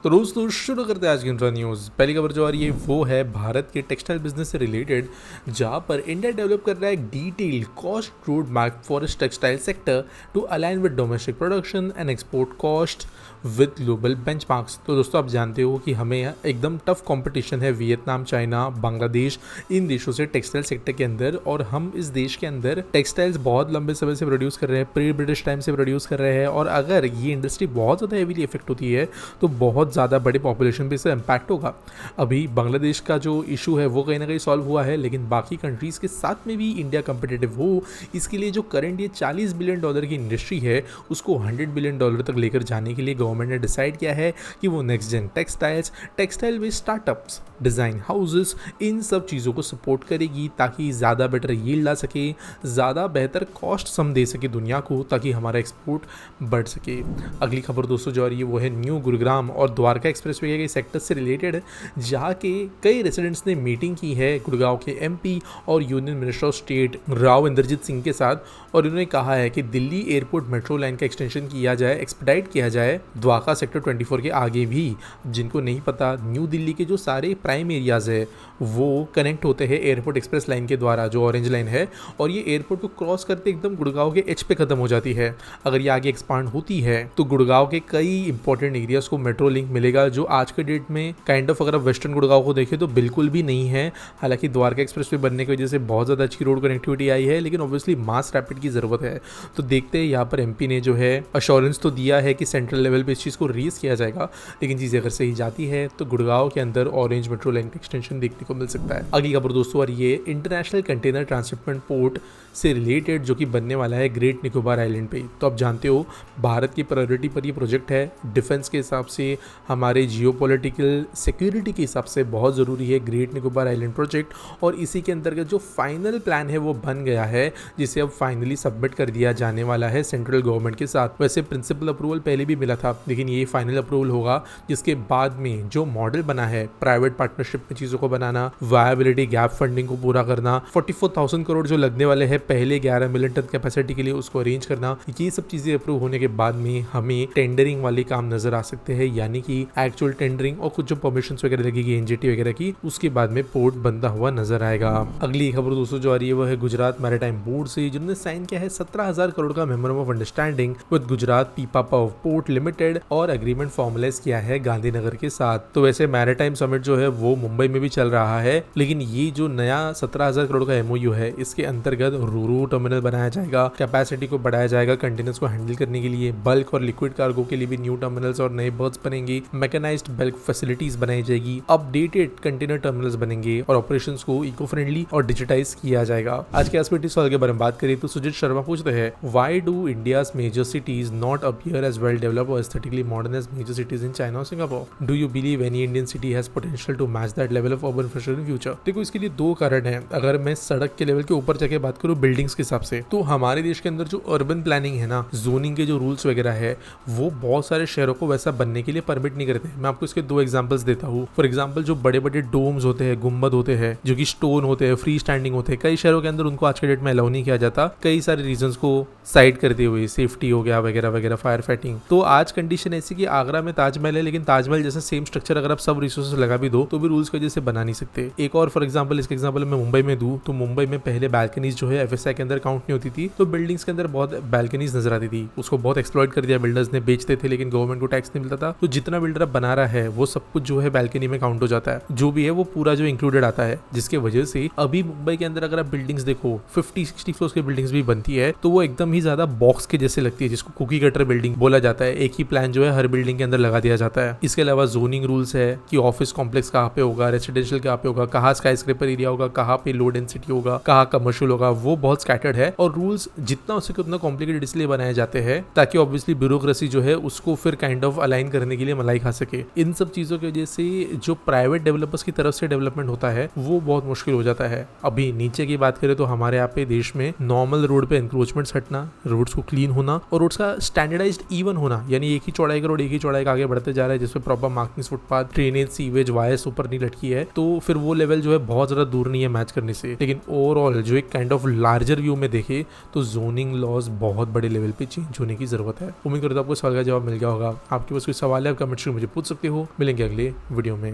तो दोस्तों शुरू करते हैं आज की इंट्रा न्यूज़। पहली खबर जो आ रही है वो है भारत के टेक्सटाइल बिजनेस से रिलेटेड, जहां पर इंडिया डेवलप कर रहा है detail cost road map for its textile sector to align with domestic production and export cost with global benchmarks. तो दोस्तों आप जानते हो कि हमें एकदम टफ कंपटीशन है वियतनाम, चाइना, बांग्लादेश, इन देशों से टेक्सटाइल सेक्टर के अंदर। और हम इस देश के अंदर टेक्सटाइल्स बहुत लंबे समय से प्रोड्यूस कर रहे हैं, प्री ब्रिटिश टाइम से प्रोड्यूस कर रहे हैं। और अगर ये इंडस्ट्री बहुत ज़्यादा हेवीली इफेक्ट होती है तो बहुत ज़्यादा बड़ी पॉपुलेशन पे इससे इम्पैक्ट होगा। अभी बांग्लादेश का जो इशू है वो कहीं ना कहीं सॉल्व हुआ है, लेकिन बाकी कंट्रीज़ के साथ में भी इंडिया कंपिटेटिव हो, इसके लिए जो करंट ये $40 बिलियन की इंडस्ट्री है उसको $100 बिलियन तक लेकर जाने के लिए गवर्नमेंट ने डिसाइड किया है कि वो next gen textiles, textile based startups, design houses, इन सब चीज़ों को सपोर्ट करेगी ताकि ज़्यादा बेटर यील्ड आ सके, ज़्यादा बेहतर कॉस्ट हम दे सके दुनिया को, ताकि हमारा एक्सपोर्ट बढ़ सके। अगली खबर दोस्तों जो आ रही है वो है न्यू गुरुग्राम और द्वारका एक्सप्रेसवे के सेक्टर से रिलेटेड है, जहाँ के कई रेसिडेंट्स ने मीटिंग की है गुड़गांव के एमपी और union minister of state Rao Inderjit Singh के साथ। और इन्होंने कहा है कि दिल्ली एयरपोर्ट मेट्रो लाइन का एक्सटेंशन किया जाए, एक्सपेडाइट किया जाए द्वारका सेक्टर 24 के आगे भी। जिनको नहीं पता, न्यू दिल्ली के जो सारे प्राइम एरियाज़ है वो कनेक्ट होते हैं एयरपोर्ट एक्सप्रेस लाइन के द्वारा, जो ऑरेंज लाइन है, और ये एयरपोर्ट को क्रॉस करते एकदम गुड़गांव के एच पे ख़त्म हो जाती है। अगर ये आगे एक्सपांड होती है तो गुड़गांव के कई इंपॉर्टेंट एरियाज़ को मेट्रो लिंक मिलेगा, जो आज के डेट में काइंड ऑफ अगर आप वेस्टर्न गुड़गांव को देखें तो बिल्कुल भी नहीं है। हालांकि द्वारका एक्सप्रेस वे बनने की वजह से बहुत ज़्यादा अच्छी रोड कनेक्टिविटी आई है, लेकिन ऑब्वियसली मास रैपिड की ज़रूरत है। तो देखते हैं, यहाँ पर एमपी ने जो है अश्योरेंस तो दिया है कि सेंट्रल लेवल पे इस चीज़ को रेज किया जाएगा, लेकिन चीज़ें अगर सही जाती है तो गुड़गांव के अंदर ऑरेंज मेट्रो लाइन का एक्सटेंशन देखने को मिल सकता है। अगली खबर दोस्तों और ये इंटरनेशनल कंटेनर ट्रांसशिपमेंट पोर्ट से रिलेटेड, जो कि बनने वाला है ग्रेट निकोबार आइलैंड पे। तो आप जानते हो भारत की प्रायोरिटी पर ये प्रोजेक्ट है। डिफेंस के हिसाब से, हमारे जियोपॉलिटिकल सिक्योरिटी के हिसाब से बहुत ज़रूरी है ग्रेट निकोबार आइलैंड प्रोजेक्ट। और इसी के अंतर्गत जो फाइनल प्लान है वो बन गया है, जिसे अब फाइनली सबमिट कर दिया जाने वाला है सेंट्रल गवर्नमेंट के साथ। वैसे प्रिंसिपल अप्रूवल पहले भी मिला था, लेकिन ये फाइनल अप्रूवल होगा, जिसके बाद में जो मॉडल बना है प्राइवेट पार्टनरशिप में चीज़ों को बनाना, वायबिलिटी गैप फंडिंग को पूरा करना, 44,000 करोड़ जो लगने वाले हैं पहले 11 मिलियन टन कैपेसिटी के लिए, उसको अरेंज करना, ये सब चीज़ें अप्रूव होने के बाद में हमें टेंडरिंग वाले काम नजर आ सकते हैं। यानी कि एक्चुअल टेंडरिंग और कुछ जो परमिशंस वगैरह लगेगी एनजीटी वगैरह की, उसके बाद में पोर्ट बनता हुआ नजर आएगा। अगली खबर दोस्तों जो आ रही है वो है गुजरात मैरीटाइम बोर्ड से, जिन्होंने साइन किया है 17,000 करोड़ का memorandum of understanding with Gujarat पीपा पावर पोर्ट लिमिटेड, और एग्रीमेंट फॉर्मलाइज किया है गांधीनगर के साथ। तो वैसे मैरीटाइम समिट जो है वो मुंबई में भी चल रहा है, लेकिन ये जो नया 17,000 करोड़ का एमओयू है, इसके अंतर्गत रो टर्मिनल बनाया जाएगा, कैपेसिटी को बढ़ाया जाएगा कंटेनर्स को हैंडल करने के लिए, बल्क और लिक्विड कार्गो के लिए भी न्यू टर्मिनल्स और नए बर्थ्स बनेंगे, मैकेनाइज्ड बल्क फैसिलिटीज बनाई जाएगी, अपडेटेड कंटेनर टर्मिनल्स बनेंगे, और ऑपरेशंस को इको फ्रेंडली और डिजिटाइज किया जाएगा। आज के एस्पेक्ट सवाल के बारे में बात करें तो सुजीत शर्मा पूछते हैं, why do India's major cities not appear as well developed और aesthetically modern as major cities in China और Singapore? Do you believe any Indian city has potential to match that level of urban infrastructure in future? देखो, इसके लिए दो कारण है। अगर मैं सड़क के लेवल के ऊपर जाके बात करूँ बिल्डिंग्स के हिसाब से, तो हमारे देश के अंदर जो अर्बन प्लानिंग है ना, जोनिंग के जो रूल्स वगैरह है, वो बहुत सारे शहरों को वैसा बनने के लिए परमिट नहीं करते। मैं आपको इसके दो एग्जांपल्स देता हूँ। फॉर एग्जांपल, जो बड़े बड़े डोम्स होते हैं, गुम्बद होते हैं, जो कि स्टोन होते हैं, फ्री स्टैंडिंग होते हैं, कई शहरों के अंदर उनको आज के डेट में अलाउ नहीं किया जाता, कई सारे रीजंस को साइड करते हुए, सेफ्टी हो गया वगैरह वगैरह, फायर फाइटिंग। तो आज कंडीशन ऐसी कि आगरा में ताजमहल है, लेकिन ताजमहल जैसा सेम स्ट्रक्चर अगर आप सब रिसोर्सेज लगा भी दो तो भी रूल्स की वजह से बना नहीं सकते। एक और फॉर एग्जांपल, इसके एग्जांपल मैं मुंबई में दूं तो मुंबई में पहले बैल्कनीज जो है एफएसआई के अंदर काउंट नहीं होती थी, तो बिल्डिंग्स के अंदर बहुत बैल्कनीज नजर आती थी, उसको बहुत एक्सप्लॉइट कर दिया बिल्डर्स ने, बेचते थे लेकिन गवर्नमेंट को टैक्स नहीं मिलता था। तो जितना बिल्डर अब बना रहा है वो सब कुछ जो है बैल्कनी में काउंट हो जाता है, जो भी है वो पूरा जो इंक्लूडेड आता है, जिसके वजह से अभी मुंबई के अंदर अगर आप बिल्डिंग्स देखो 50-60 फ्लोर्स की बिल्डिंग्स भी बनती है तो वो एकदम ही ज्यादा बॉक्स के जैसे लगती है, जिसको कुकी कटर बिल्डिंग बोला जाता है। एक ही प्लान जो है हर बिल्डिंग के अंदर लगा दिया जाता है। इसके अलावा जोनिंग रूल्स है कि ऑफिस कॉम्प्लेक्स कहाँ पे होगा, रेसिडेंशियल कहाँ पे होगा, कहाँ स्काई स्क्रेपर एरिया होगा, कहाँ पे लो डेंसिटी होगा, कहाँ कमर्शियल होगा, वो बहुत स्कैटर्ड है। और रूल्स जितना हो सके उतना कॉम्प्लिकेटेड इसलिए बनाए जाते हैं ताकि ऑब्वियसली ब्यूरोक्रेसी जो है उसको फिर काइंड ऑफ अलाइन करने के लिए मलाई खा सके। इन सब चीजों की वजह से जो प्राइवेट डेवलपर्स की तरफ से डेवलपमेंट होता है वो बहुत मुश्किल हो जाता है। अभी नीचे की बात करें तो हमारे यहाँ पे देश में नॉर्मल रोड पे एनक्रोचमेंट्स हटना, रोड्स को क्लीन होना और रोड्स का स्टैंडर्डाइज्ड इवन होना, यानी एक ही चौड़ाई का रोड, एक ही चौड़ाई का आगे बढ़ते जा रहा है, जिसपे proper marking, footpath, drainage, sewage, wires ऊपर नहीं लटकी है, तो फिर वो लेवल जो है बहुत ज्यादा दूर नहीं है मैच करने से। लेकिन ओवरऑल जो एक काइंड ऑफ लार्जर व्यू में देखे तो जोनिंग लॉज बहुत बड़े लेवल पे चेंज होने की जरूरत है। उम्मीद करता हूं आपको सवाल का जवाब मिल गया होगा। आपके पास कोई सवाल है, आप कमेंट्स में मुझे पूछ सकते हो। मिलेंगे अगले वीडियो में।